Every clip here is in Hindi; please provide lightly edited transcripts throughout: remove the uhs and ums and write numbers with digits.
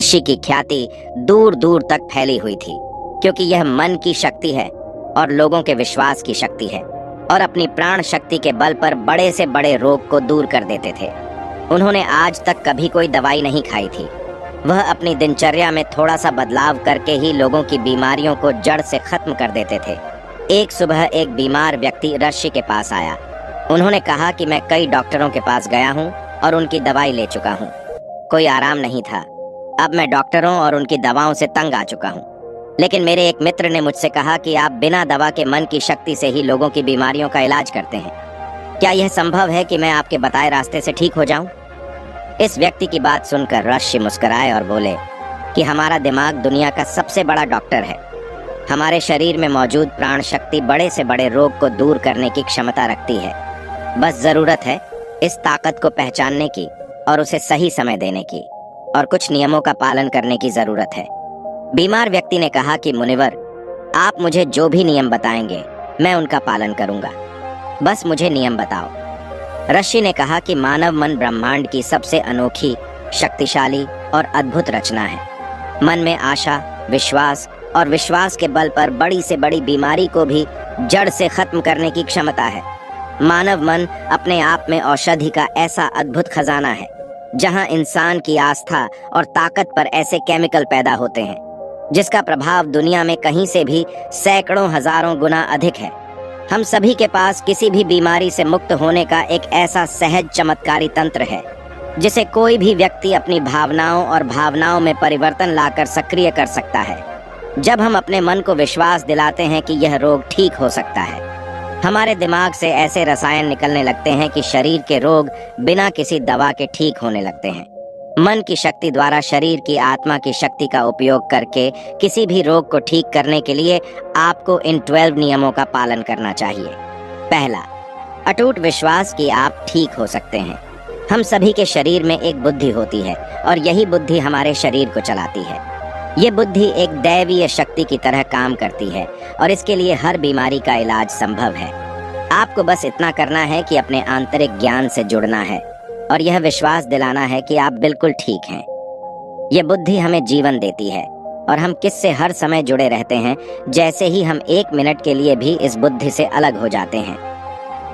ऋषि की ख्याति दूर दूर तक फैली हुई थी, क्योंकि यह मन की शक्ति है और लोगों के विश्वास की शक्ति है, और अपनी प्राण शक्ति के बल पर बड़े से बड़े रोग को दूर कर देते थे। उन्होंने आज तक कभी कोई दवाई नहीं खाई थी। वह अपनी दिनचर्या में थोड़ा सा बदलाव करके ही लोगों की बीमारियों को जड़ से खत्म कर देते थे। एक सुबह एक बीमार व्यक्ति ऋषि के पास आया। उन्होंने कहा कि मैं कई डॉक्टरों के पास गया हूँ और उनकी दवाई ले चुका हूँ, कोई आराम नहीं था। अब मैं डॉक्टरों और उनकी दवाओं से तंग आ चुका हूँ। लेकिन मेरे एक मित्र ने मुझसे कहा कि आप बिना दवा के मन की शक्ति से ही लोगों की बीमारियों का इलाज करते हैं। क्या यह संभव है कि मैं आपके बताए रास्ते से ठीक हो जाऊं? इस व्यक्ति की बात सुनकर ऋषि मुस्कुराए और बोले कि हमारा दिमाग दुनिया का सबसे बड़ा डॉक्टर है। हमारे शरीर में मौजूद प्राण शक्ति बड़े से बड़े रोग को दूर करने की क्षमता रखती है। बस जरूरत है इस ताकत को पहचानने की और उसे सही समय देने की, और कुछ नियमों का पालन करने की जरूरत है। बीमार व्यक्ति ने कहा कि मुनिवर, आप मुझे जो भी नियम बताएंगे मैं उनका पालन करूंगा, बस मुझे नियम बताओ। ऋषि ने कहा कि मानव मन ब्रह्मांड की सबसे अनोखी, शक्तिशाली और अद्भुत रचना है। मन में आशा, विश्वास और विश्वास के बल पर बड़ी से बड़ी बीमारी को भी जड़ से खत्म करने की क्षमता है। मानव मन अपने आप में औषधि का ऐसा अद्भुत खजाना है, जहां इंसान की आस्था और ताकत पर ऐसे केमिकल पैदा होते हैं जिसका प्रभाव दुनिया में कहीं से भी सैकड़ों हजारों गुना अधिक है। हम सभी के पास किसी भी बीमारी से मुक्त होने का एक ऐसा सहज चमत्कारी तंत्र है जिसे कोई भी व्यक्ति अपनी भावनाओं में परिवर्तन लाकर सक्रिय कर सकता है। जब हम अपने मन को विश्वास दिलाते हैं कि यह रोग ठीक हो सकता है, हमारे दिमाग से ऐसे रसायन निकलने लगते हैं कि शरीर के रोग बिना किसी दवा के ठीक होने लगते हैं। मन की शक्ति द्वारा शरीर की आत्मा की शक्ति का उपयोग करके किसी भी रोग को ठीक करने के लिए आपको इन 12 नियमों का पालन करना चाहिए। पहला, अटूट विश्वास कि आप ठीक हो सकते हैं। हम सभी के शरीर में एक बुद्धि होती है और यही बुद्धि हमारे शरीर को चलाती है। ये बुद्धि एक दैवीय शक्ति की तरह काम करती है और इसके लिए हर बीमारी का इलाज संभव है। आपको बस इतना करना है कि अपने आंतरिक ज्ञान से जुड़ना है और यह विश्वास दिलाना है कि आप बिल्कुल ठीक हैं। यह बुद्धि हमें जीवन देती है और हम किससे हर समय जुड़े रहते हैं। जैसे ही हम 1 मिनट के लिए भी इस बुद्धि से अलग हो जाते हैं,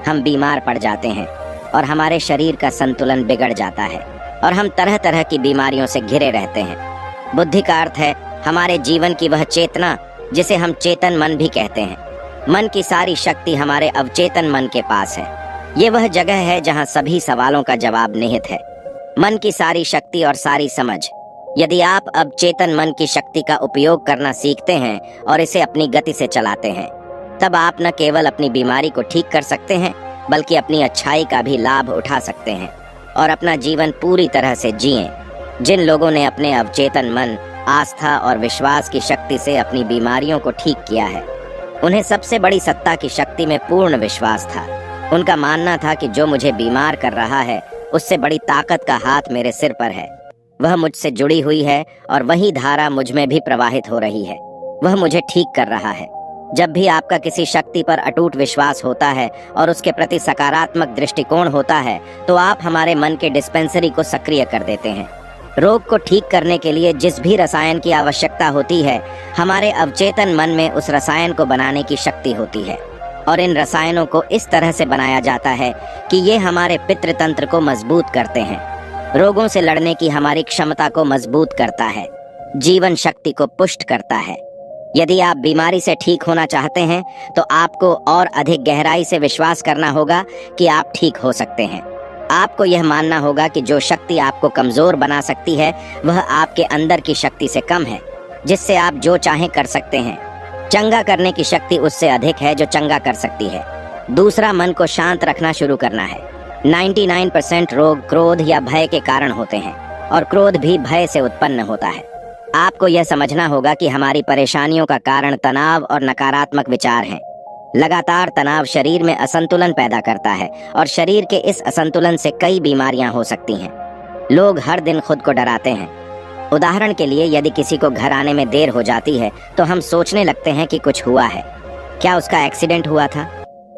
हम बीमार पड़ जाते हैं और हमारे शरीर का संतुलन बिगड़ जाता है और हम तरह तरह की बीमारियों से घिरे रहते हैं। बुद्धि का अर्थ है हमारे जीवन की वह चेतना जिसे हम चेतन मन भी कहते हैं। मन की सारी शक्ति हमारे अवचेतन मन के पास है। ये वह जगह है जहाँ सभी सवालों का जवाब निहित है। मन की सारी शक्ति और सारी समझ। यदि आप अब चेतन मन की शक्ति का उपयोग करना सीखते हैं और इसे अपनी गति से चलाते हैं, तब आप न केवल अपनी बीमारी को ठीक कर सकते हैं, बल्कि अपनी अच्छाई का भी लाभ उठा सकते हैं और अपना जीवन पूरी तरह से जिएं। जिन लोगों ने अपने अवचेतन मन, आस्था और विश्वास की शक्ति से अपनी बीमारियों को ठीक किया है, उन्हें सबसे बड़ी सत्ता की शक्ति में पूर्ण विश्वास था। उनका मानना था कि जो मुझे बीमार कर रहा है, उससे बड़ी ताकत का हाथ मेरे सिर पर है। वह मुझसे जुड़ी हुई है और वही धारा मुझ में भी प्रवाहित हो रही है। वह मुझे ठीक कर रहा है। जब भी आपका किसी शक्ति पर अटूट विश्वास होता है और उसके प्रति सकारात्मक दृष्टिकोण होता है, तो आप हमारे मन के डिस्पेंसरी को सक्रिय कर देते हैं। रोग को ठीक करने के लिए जिस भी रसायन की आवश्यकता होती है, हमारे अवचेतन मन में उस रसायन को बनाने की शक्ति होती है और इन रसायनों को इस तरह से बनाया जाता है कि ये हमारे पितृतंत्र को मजबूत करते हैं, रोगों से लड़ने की हमारी क्षमता को मजबूत करता है, जीवन शक्ति को पुष्ट करता है। यदि आप बीमारी से ठीक होना चाहते हैं, तो आपको और अधिक गहराई से विश्वास करना होगा कि आप ठीक हो सकते हैं। आपको यह मानना होगा कि जो शक्ति आपको कमजोर बना सकती है, वह आपके अंदर की शक्ति से कम है, जिससे आप जो चाहें कर सकते हैं। चंगा करने की शक्ति उससे अधिक है जो चंगा कर सकती है। दूसरा, मन को शांत रखना शुरू करना है। 99% रोग क्रोध या भय के कारण होते हैं और क्रोध भी भय से उत्पन्न होता है। आपको यह समझना होगा कि हमारी परेशानियों का कारण तनाव और नकारात्मक विचार हैं। लगातार तनाव शरीर में असंतुलन पैदा करता है और शरीर के इस असंतुलन से कई बीमारियां हो सकती हैं। लोग हर दिन खुद को डराते हैं। उदाहरण के लिए, यदि किसी को घर आने में देर हो जाती है तो हम सोचने लगते हैं कि कुछ हुआ है, क्या उसका एक्सीडेंट हुआ था।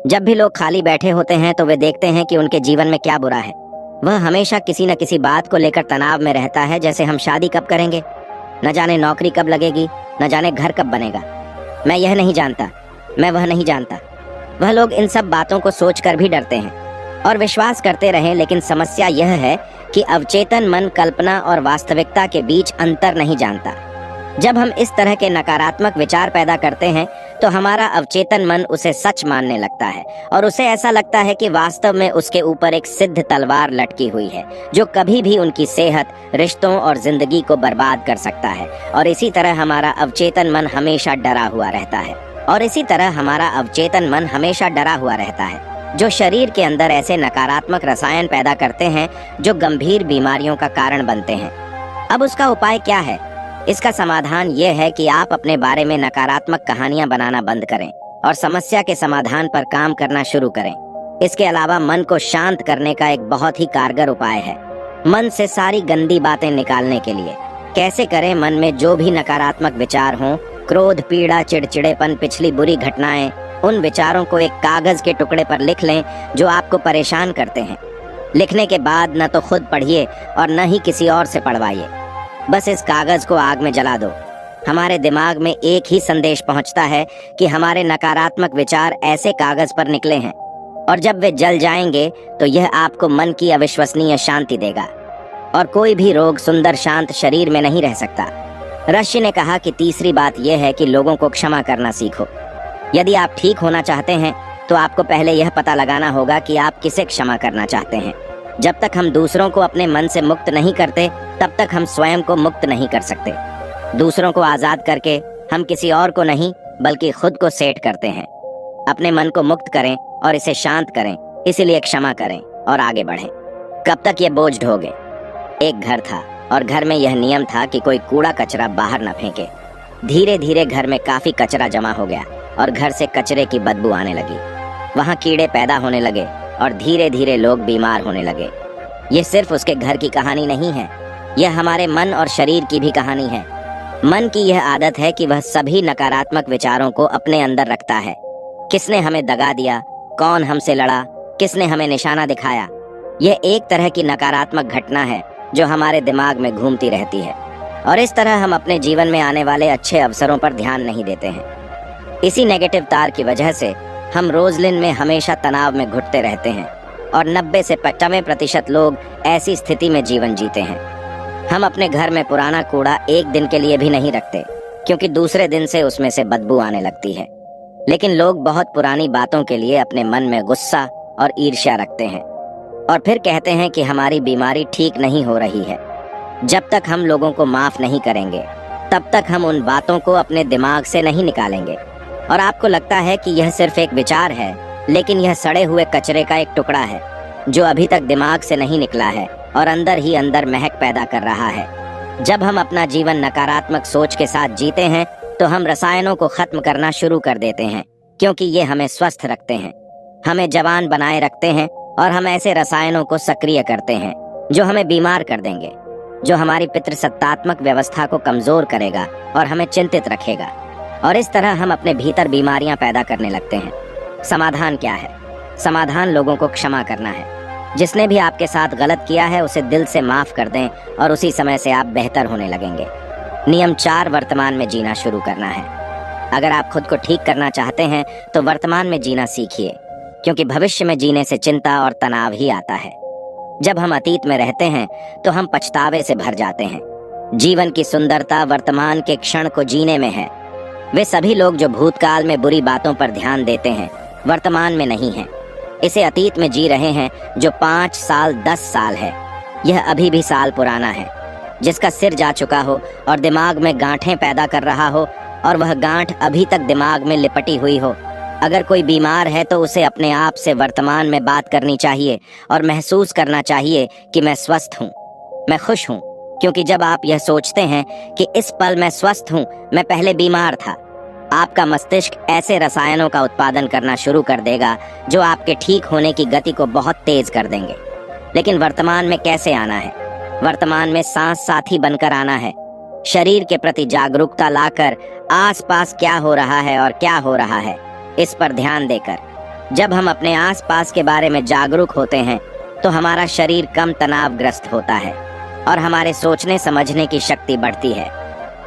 जब भी लोग खाली बैठे होते हैं तो वे देखते हैं कि उनके जीवन में क्या बुरा है। वह हमेशा किसी न किसी बात को लेकर तनाव में रहता है, जैसे हम शादी कब करेंगे, न जाने नौकरी कब लगेगी, न जाने घर कब बनेगा। मैं यह नहीं जानता, मैं वह नहीं जानता। वह लोग इन सब बातों को सोचकर भी डरते हैं और विश्वास करते रहें, लेकिन समस्या यह है कि अवचेतन मन कल्पना और वास्तविकता के बीच अंतर नहीं जानता। जब हम इस तरह के नकारात्मक विचार पैदा करते हैं तो हमारा अवचेतन मन उसे सच मानने लगता है और उसे ऐसा लगता है कि वास्तव में उसके ऊपर एक सिद्ध तलवार लटकी हुई है जो कभी भी उनकी सेहत, रिश्तों और जिंदगी को बर्बाद कर सकता है। और इसी तरह हमारा अवचेतन मन हमेशा डरा हुआ रहता है जो शरीर के अंदर ऐसे नकारात्मक रसायन पैदा करते हैं जो गंभीर बीमारियों का कारण बनते हैं। अब उसका उपाय क्या है? इसका समाधान ये है कि आप अपने बारे में नकारात्मक कहानियां बनाना बंद करें और समस्या के समाधान पर काम करना शुरू करें। इसके अलावा मन को शांत करने का एक बहुत ही कारगर उपाय है मन से सारी गंदी बातें निकालने के लिए। कैसे करें? मन में जो भी नकारात्मक विचार हों, क्रोध, पीड़ा, चिड़चिड़ेपन, पिछली बुरी घटनाएं, उन विचारों को एक कागज के टुकड़े पर लिख लें जो आपको परेशान करते हैं। लिखने के बाद न तो खुद पढ़िए और न ही किसी और से पढ़वाइए। बस इस कागज को आग में जला दो। हमारे दिमाग में एक ही संदेश पहुंचता है कि हमारे नकारात्मक विचार ऐसे कागज पर निकले हैं और जब वे जल जाएंगे तो यह आपको मन की अविश्वसनीय शांति देगा और कोई भी रोग सुंदर शांत शरीर में नहीं रह सकता। ऋषि ने कहा कि तीसरी बात यह है कि लोगों को क्षमा करना सीखो। यदि आप ठीक होना चाहते हैं तो आपको पहले यह पता लगाना होगा कि आप किसे क्षमा करना चाहते हैं। जब तक हम दूसरों को अपने मन से मुक्त नहीं करते तब तक हम स्वयं को मुक्त नहीं कर सकते। दूसरों को आजाद करके हम किसी और को नहीं बल्कि खुद को सेट करते हैं। अपने मन को मुक्त करें और इसे शांत करें, इसीलिए क्षमा करें और आगे बढ़ें। कब तक ये बोझ ढोगे? एक घर था और घर में यह नियम था कि कोई कूड़ा कचरा बाहर न फेंके। धीरे धीरे घर में काफी कचरा जमा हो गया और घर से कचरे की बदबू आने लगी। वहाँ कीड़े पैदा होने लगे और धीरे धीरे लोग बीमार होने लगे। ये सिर्फ उसके घर की कहानी नहीं है, यह हमारे मन और शरीर की भी कहानी है। मन की यह आदत है कि वह सभी नकारात्मक विचारों को अपने अंदर रखता है। किसने हमें दगा दिया, कौन हमसे लड़ा, किसने हमें निशाना दिखाया, यह एक तरह की नकारात्मक घटना है जो हमारे दिमाग में घूमती रहती है और इस तरह हम अपने जीवन में आने वाले अच्छे अवसरों पर ध्यान नहीं देते हैं। इसी नेगेटिव तार की वजह से हम रोजलिन में हमेशा तनाव में घुटते रहते हैं और 90 से 95% लोग ऐसी स्थिति में जीवन जीते हैं। हम अपने घर में पुराना कूड़ा एक दिन के लिए भी नहीं रखते क्योंकि दूसरे दिन से उसमें से बदबू आने लगती है। लेकिन लोग बहुत पुरानी बातों के लिए अपने मन में गुस्सा और ईर्ष्या रखते हैं और फिर कहते हैं कि हमारी बीमारी ठीक नहीं हो रही है। जब तक हम लोगों को माफ नहीं करेंगे तब तक हम उन बातों को अपने दिमाग से नहीं निकालेंगे। और आपको लगता है कि यह सिर्फ एक विचार है, लेकिन यह सड़े हुए कचरे का एक टुकड़ा है जो अभी तक दिमाग से नहीं निकला है और अंदर ही अंदर महक पैदा कर रहा है। जब हम अपना जीवन नकारात्मक सोच के साथ जीते हैं तो हम रसायनों को खत्म करना शुरू कर देते हैं क्योंकि ये हमें स्वस्थ रखते हैं, हमें जवान बनाए रखते हैं और हम ऐसे रसायनों को सक्रिय करते हैं जो हमें बीमार कर देंगे, जो हमारी पितृसत्तात्मक व्यवस्था को कमजोर करेगा और हमें चिंतित रखेगा। और इस तरह हम अपने भीतर बीमारियां पैदा करने लगते हैं। समाधान क्या है? समाधान लोगों को क्षमा करना है। जिसने भी आपके साथ गलत किया है उसे दिल से माफ कर दें और उसी समय से आप बेहतर होने लगेंगे। नियम 4, वर्तमान में जीना शुरू करना है। अगर आप खुद को ठीक करना चाहते हैं तो वर्तमान में जीना सीखिए क्योंकि भविष्य में जीने से चिंता और तनाव ही आता है। जब हम अतीत में रहते हैं तो हम पछतावे से भर जाते हैं। जीवन की सुंदरता वर्तमान के क्षण को जीने में है। वे सभी लोग जो भूतकाल में बुरी बातों पर ध्यान देते हैं वर्तमान में नहीं हैं। इसे अतीत में जी रहे हैं जो 5 साल 10 साल है। यह अभी भी साल पुराना है। जिसका सिर जा चुका हो और दिमाग में गांठें पैदा कर रहा हो और वह गांठ अभी तक दिमाग में लिपटी हुई हो। अगर कोई बीमार है तो उसे अपने आप से वर्तमान में बात करनी चाहिए और महसूस करना चाहिए कि मैं स्वस्थ हूँ, मैं खुश हूँ। क्योंकि जब आप यह सोचते हैं कि इस पल मैं स्वस्थ हूँ, मैं पहले बीमार था, आपका मस्तिष्क ऐसे रसायनों का उत्पादन करना शुरू कर देगा जो आपके ठीक होने की गति को बहुत तेज कर देंगे। लेकिन वर्तमान में कैसे आना है? वर्तमान में सांस साथी बनकर आना है। शरीर के प्रति जागरूकता लाकर आसपास क्या हो रहा है और क्या हो रहा है इस पर ध्यान देकर। जब हम अपने आसपास के बारे में जागरूक होते हैं तो हमारा शरीर कम तनावग्रस्त होता है और हमारे सोचने समझने की शक्ति बढ़ती है।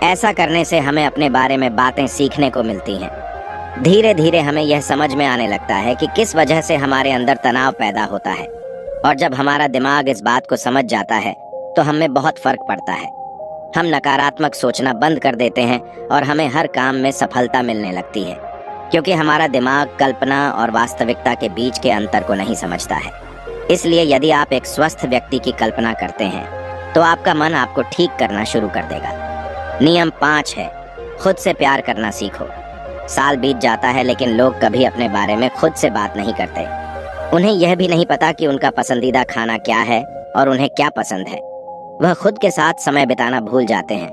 ऐसा करने से हमें अपने बारे में बातें सीखने को मिलती हैं। धीरे धीरे हमें यह समझ में आने लगता है कि किस वजह से हमारे अंदर तनाव पैदा होता है, और जब हमारा दिमाग इस बात को समझ जाता है तो हमें बहुत फर्क पड़ता है। हम नकारात्मक सोचना बंद कर देते हैं और हमें हर काम में सफलता मिलने लगती है, क्योंकि हमारा दिमाग कल्पना और वास्तविकता के बीच के अंतर को नहीं समझता है। इसलिए यदि आप एक स्वस्थ व्यक्ति की कल्पना करते हैं तो आपका मन आपको ठीक करना शुरू कर देगा। नियम 5 है, खुद से प्यार करना सीखो। साल बीत जाता है लेकिन लोग कभी अपने बारे में खुद से बात नहीं करते। उन्हें यह भी नहीं पता कि उनका पसंदीदा खाना क्या है और उन्हें क्या पसंद है। वह खुद के साथ समय बिताना भूल जाते हैं।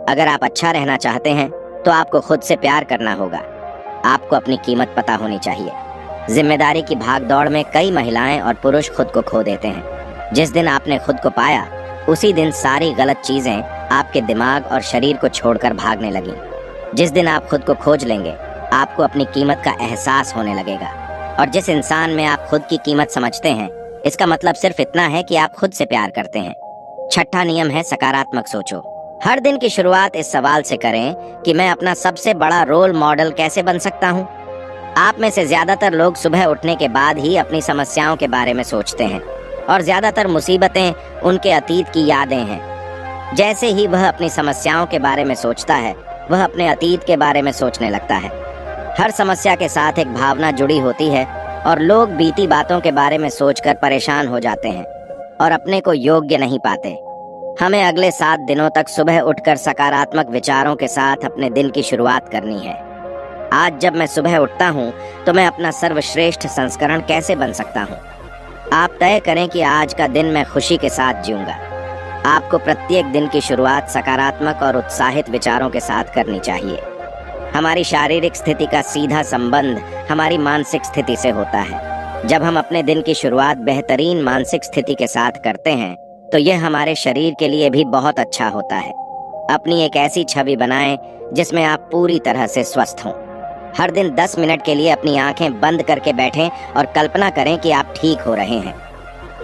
अगर आप अच्छा रहना चाहते हैं तो आपको खुद से प्यार करना होगा। आपको अपनी कीमत पता होनी चाहिए। जिम्मेदारी की भागदौड़ में कई महिलाएं और पुरुष खुद को खो देते हैं। जिस दिन आपने खुद को पाया उसी दिन सारी गलत चीजें आपके दिमाग और शरीर को छोड़कर भागने लगीं। जिस दिन आप खुद को खोज लेंगे आपको अपनी कीमत का एहसास होने लगेगा, और जिस इंसान में आप खुद की कीमत समझते हैं इसका मतलब सिर्फ इतना है कि आप खुद से प्यार करते हैं। छठा नियम है, सकारात्मक सोचो। हर दिन की शुरुआत इस सवाल से करें कि मैं अपना सबसे बड़ा रोल मॉडल कैसे बन सकता हूँ। आप में से ज्यादातर लोग सुबह उठने के बाद ही अपनी समस्याओं के बारे में सोचते हैं, और ज्यादातर मुसीबतें उनके अतीत की यादें हैं। जैसे ही वह अपनी समस्याओं के बारे में सोचता है वह अपने अतीत के बारे में सोचने लगता है। हर समस्या के साथ एक भावना जुड़ी होती है, और लोग बीती बातों के बारे में सोचकर परेशान हो जाते हैं और अपने को योग्य नहीं पाते। हमें अगले 7 दिनों तक सुबह उठकर सकारात्मक विचारों के साथ अपने दिन की शुरुआत करनी है। आज जब मैं सुबह उठता हूँ तो मैं अपना सर्वश्रेष्ठ संस्करण कैसे बन सकता हूँ। आप तय करें कि आज का दिन मैं खुशी के साथ जीऊंगा। आपको प्रत्येक दिन की शुरुआत सकारात्मक और उत्साहित विचारों के साथ करनी चाहिए। हमारी शारीरिक स्थिति का सीधा संबंध हमारी मानसिक स्थिति से होता है। जब हम अपने दिन की शुरुआत बेहतरीन मानसिक स्थिति के साथ करते हैं तो यह हमारे शरीर के लिए भी बहुत अच्छा होता है। अपनी एक ऐसी छवि बनाएं जिसमें आप पूरी तरह से स्वस्थ हों। हर दिन 10 मिनट के लिए अपनी आंखें बंद करके बैठें और कल्पना करें कि आप ठीक हो रहे हैं।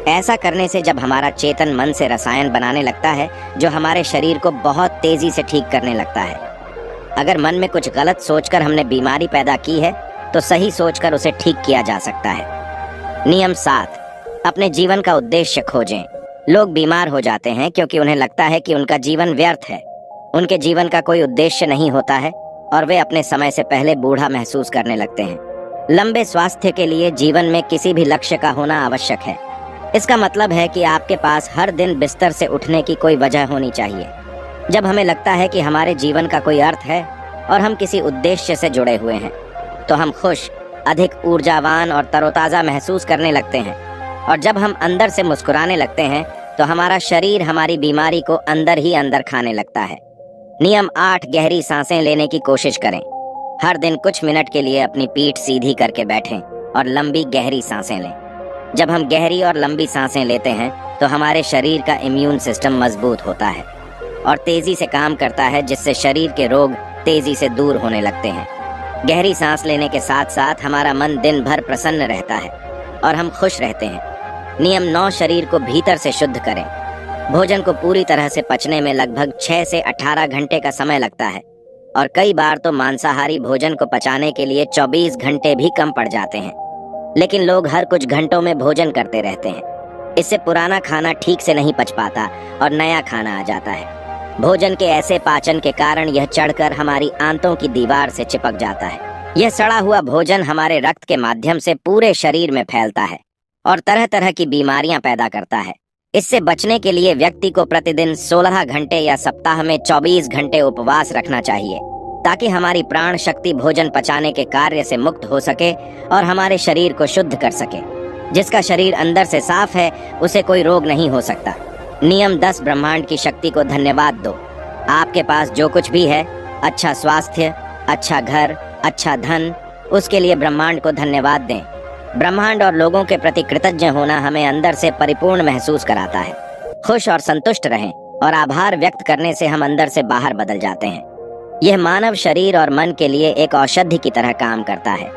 ऐसा करने से जब हमारा चेतन मन से रसायन बनाने लगता है जो हमारे शरीर को बहुत तेजी से ठीक करने लगता है। अगर मन में कुछ गलत सोचकर हमने बीमारी पैदा की है तो सही सोचकर उसे ठीक किया जा सकता है। नियम 7, अपने जीवन का उद्देश्य खोजें। लोग बीमार हो जाते हैं क्योंकि उन्हें लगता है कि उनका जीवन व्यर्थ है। उनके जीवन का कोई उद्देश्य नहीं होता है और वे अपने समय से पहले बूढ़ा महसूस करने लगते हैं। लंबे स्वास्थ्य के लिए जीवन में किसी भी लक्ष्य का होना आवश्यक है। इसका मतलब है कि आपके पास हर दिन बिस्तर से उठने की कोई वजह होनी चाहिए। जब हमें लगता है कि हमारे जीवन का कोई अर्थ है और हम किसी उद्देश्य से जुड़े हुए हैं तो हम खुश, अधिक ऊर्जावान और तरोताजा महसूस करने लगते हैं। और जब हम अंदर से मुस्कुराने लगते हैं तो हमारा शरीर हमारी बीमारी को अंदर ही अंदर खाने लगता है। नियम 8, गहरी सांसें लेने की कोशिश करें। हर दिन कुछ मिनट के लिए अपनी पीठ सीधी करके बैठें और लंबी गहरी सांसें लें। जब हम गहरी और लंबी सांसें लेते हैं तो हमारे शरीर का इम्यून सिस्टम मजबूत होता है और तेजी से काम करता है, जिससे शरीर के रोग तेजी से दूर होने लगते हैं। गहरी सांस लेने के साथ साथ हमारा मन दिन भर प्रसन्न रहता है और हम खुश रहते हैं। नियम 9, शरीर को भीतर से शुद्ध करें। भोजन को पूरी तरह से पचने में लगभग 6 से 18 घंटे का समय लगता है, और कई बार तो मांसाहारी भोजन को पचाने के लिए 24 घंटे भी कम पड़ जाते हैं। लेकिन लोग हर कुछ घंटों में भोजन करते रहते हैं। इससे पुराना खाना ठीक से नहीं पच पाता और नया खाना आ जाता है। भोजन के ऐसे पाचन के कारण यह चढ़कर हमारी आंतों की दीवार से चिपक जाता है। यह सड़ा हुआ भोजन हमारे रक्त के माध्यम से पूरे शरीर में फैलता है और तरह तरह की बीमारियां पैदा करता है। इससे बचने के लिए व्यक्ति को प्रतिदिन 16 घंटे या सप्ताह में 24 घंटे उपवास रखना चाहिए, ताकि हमारी प्राण शक्ति भोजन पचाने के कार्य से मुक्त हो सके और हमारे शरीर को शुद्ध कर सके। जिसका शरीर अंदर से साफ है उसे कोई रोग नहीं हो सकता। नियम 10, ब्रह्मांड की शक्ति को धन्यवाद दो। आपके पास जो कुछ भी है, अच्छा स्वास्थ्य, अच्छा घर, अच्छा धन, उसके लिए ब्रह्मांड को धन्यवाद दें। ब्रह्मांड और लोगों के प्रति कृतज्ञ होना हमें अंदर से परिपूर्ण महसूस कराता है। खुश और संतुष्ट रहें और आभार व्यक्त करने से हम अंदर से बाहर बदल जाते हैं। यह मानव शरीर और मन के लिए एक औषधि की तरह काम करता है।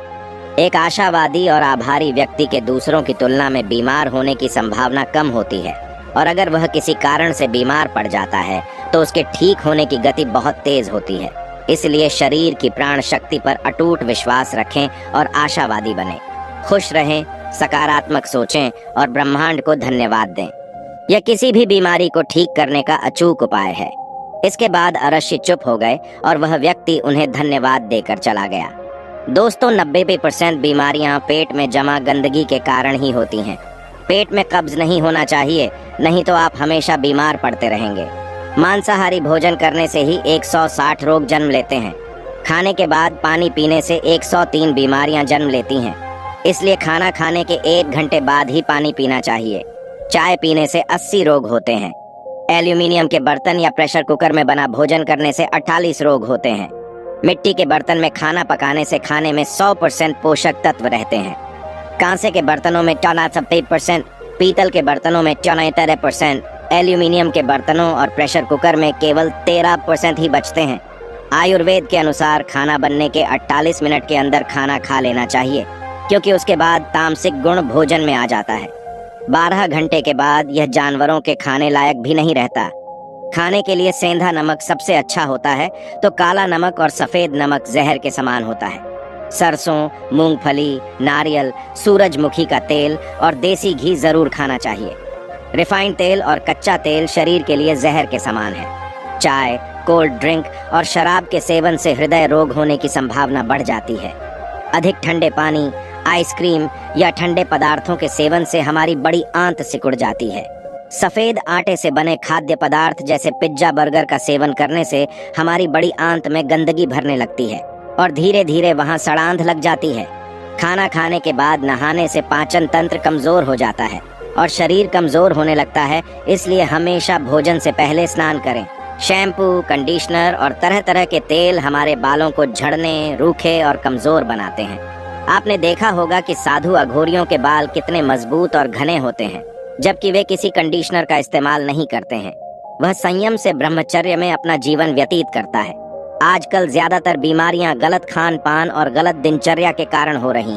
एक आशावादी और आभारी व्यक्ति के दूसरों की तुलना में बीमार होने की संभावना कम होती है। और अगर वह किसी कारण से बीमार पड़ जाता है तो उसके ठीक होने की गति बहुत तेज होती है। इसलिए शरीर की प्राण शक्ति पर अटूट विश्वास रखें और आशावादी बने। खुश रहें, सकारात्मक सोचें और ब्रह्मांड को धन्यवाद दें। यह किसी भी बीमारी को ठीक करने का अचूक उपाय है। इसके बाद अरशी चुप हो गए और वह व्यक्ति उन्हें धन्यवाद देकर चला गया। दोस्तों, 90% बीमारियां पेट में जमा गंदगी के कारण ही होती हैं। पेट में कब्ज नहीं होना चाहिए, नहीं तो आप हमेशा बीमार पड़ते रहेंगे। मांसाहारी भोजन करने से ही 160 रोग जन्म लेते हैं। खाने के बाद पानी पीने से 103 बीमारियां जन्म लेती हैं। इसलिए खाना खाने के 1 घंटे बाद ही पानी पीना चाहिए। चाय पीने से 80 रोग होते हैं। एल्यूमिनियम के बर्तन या प्रेशर कुकर में बना भोजन करने से 48 रोग होते हैं। मिट्टी के बर्तन में खाना पकाने से खाने में 100% पोषक तत्व रहते हैं। कांसे के बर्तनों में 73%, पीतल के बर्तनों में 74%, एल्यूमिनियम के बर्तनों और प्रेशर कुकर में केवल 13% ही बचते हैं। आयुर्वेद के अनुसार खाना बनने के 48 मिनट के अंदर खाना खा लेना चाहिए, क्योंकि उसके बाद तामसिक गुण भोजन में आ जाता है। 12 घंटे के बाद यह जानवरों के खाने लायक भी नहीं रहता। खाने के लिए सेंधा नमक सबसे अच्छा होता है, तो काला नमक और सफेद नमक जहर के समान होता है। सरसों, मूंगफली, नारियल, सूरजमुखी का तेल और देसी घी जरूर खाना चाहिए। रिफाइंड तेल और कच्चा तेल शरीर के लिए जहर के समान है। चाय, कोल्ड ड्रिंक और शराब के सेवन से हृदय रोग होने की संभावना बढ़ जाती है। अधिक ठंडे पानी, आइसक्रीम या ठंडे पदार्थों के सेवन से हमारी बड़ी आंत सिकुड़ जाती है। सफेद आटे से बने खाद्य पदार्थ जैसे पिज्जा, बर्गर का सेवन करने से हमारी बड़ी आंत में गंदगी भरने लगती है और धीरे धीरे वहां सड़ांध लग जाती है। खाना खाने के बाद नहाने से पाचन तंत्र कमजोर हो जाता है और शरीर कमजोर होने लगता है। इसलिए हमेशा भोजन से पहले स्नान करें। शैम्पू, कंडीशनर और तरह तरह के तेल हमारे बालों को झड़ने, रूखे और कमजोर बनाते हैं। आपने देखा होगा कि साधु अघोरियों के बाल कितने मजबूत और घने होते हैं, जबकि वे किसी कंडीशनर का इस्तेमाल नहीं करते हैं। वह संयम से ब्रह्मचर्य में अपना जीवन व्यतीत करता है। आजकल ज्यादातर बीमारियां गलत खान पान और गलत दिनचर्या के कारण हो रही हैं।